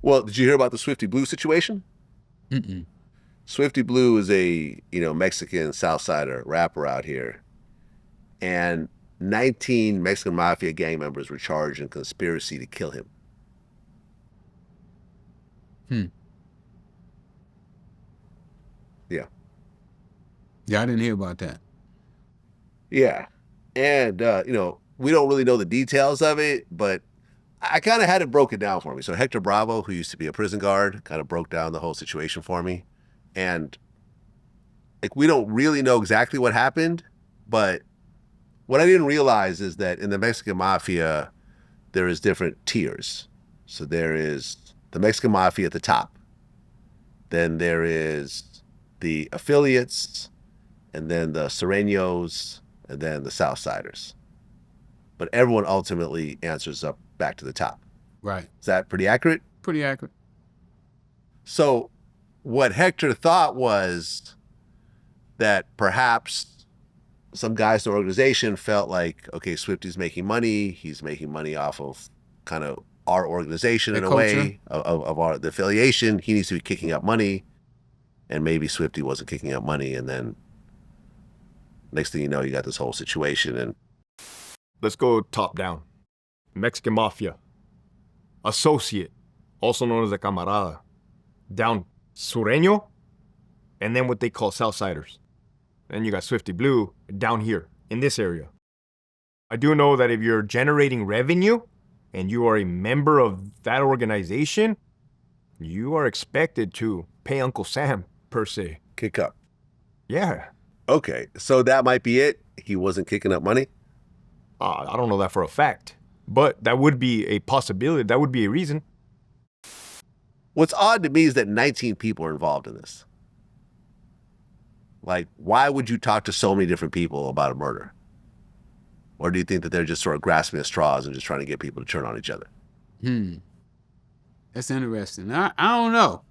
Well, did you hear about the Swifty Blue situation? Mm-mm. Swifty Blue is a, Mexican Southsider rapper out here, and 19 Mexican Mafia gang members were charged in conspiracy to kill him. Hmm. Yeah. Yeah, I didn't hear about that. Yeah. And, we don't really know the details of it, but I kind of had it broken down for me. So Hector Bravo, who used to be a prison guard, kind of broke down the whole situation for me. And like we don't really know exactly what happened, but what I didn't realize is that in the Mexican Mafia, there is different tiers. So there is the Mexican Mafia at the top. Then there is the affiliates, and then the Sureños, and then the Southsiders. But everyone ultimately answers up back to the top. Right. Is that pretty accurate? Pretty accurate. So what Hector thought was that perhaps some guys in the organization felt like, okay, Swifty's making money. He's making money off of kind of our organization in a way of the affiliation. He needs to be kicking up money. And maybe Swifty wasn't kicking up money. And then next thing you know, you got this whole situation. And let's go top down. Mexican Mafia. Associate, also known as a camarada. Down Sureño, and then what they call Southsiders. Then you got Swifty Blue down here, in this area. I do know that if you're generating revenue and you are a member of that organization, you are expected to pay Uncle Sam, per se. Kick up. Yeah. Okay, so that might be it. He wasn't kicking up money? I don't know that for a fact, but that would be a possibility. That would be a reason. What's odd to me is that 19 people are involved in this. Like, why would you talk to so many different people about a murder? Or do you think that they're just sort of grasping at straws and just trying to get people to turn on each other? That's interesting. I don't know.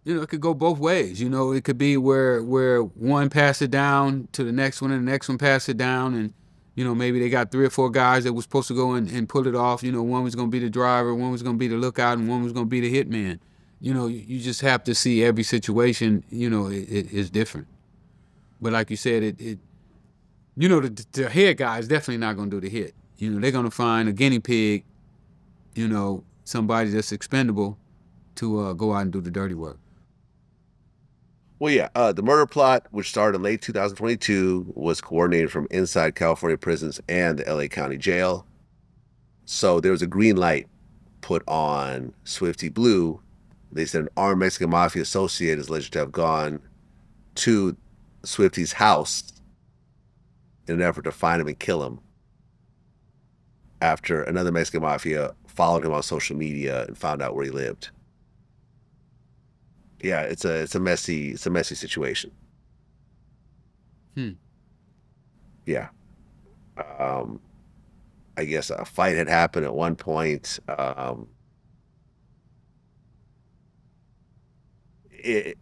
It could go both ways. It could be where one pass it down to the next one and the next one pass it down, and maybe they got 3 or 4 guys that was supposed to go and pull it off. One was going to be the driver, one was going to be the lookout, and one was going to be the hitman. You just have to see every situation. It is different. But like you said, the head guy is definitely not going to do the hit. They're going to find a guinea pig. Somebody that's expendable to go out and do the dirty work. Well, yeah, the murder plot, which started in late 2022, was coordinated from inside California prisons and the LA County Jail. So there was a green light put on Swifty Blue. They said an armed Mexican Mafia associate is alleged to have gone to Swifty's house in an effort to find him and kill him after another Mexican Mafia followed him on social media and found out where he lived. Yeah, it's a messy situation. Yeah. I guess a fight had happened at one point.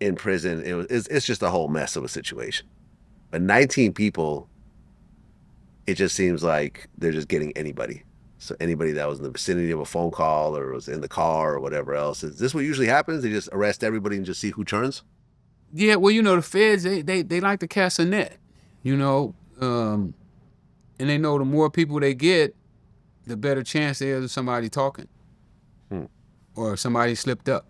In prison, it's just a whole mess of a situation. But 19 people, it just seems like they're just getting anybody. So anybody that was in the vicinity of a phone call or was in the car or whatever else. Is this what usually happens? They just arrest everybody and just see who turns? Yeah, well, the feds, they like to cast a net, and they know the more people they get, the better chance there is of somebody talking or somebody slipped up,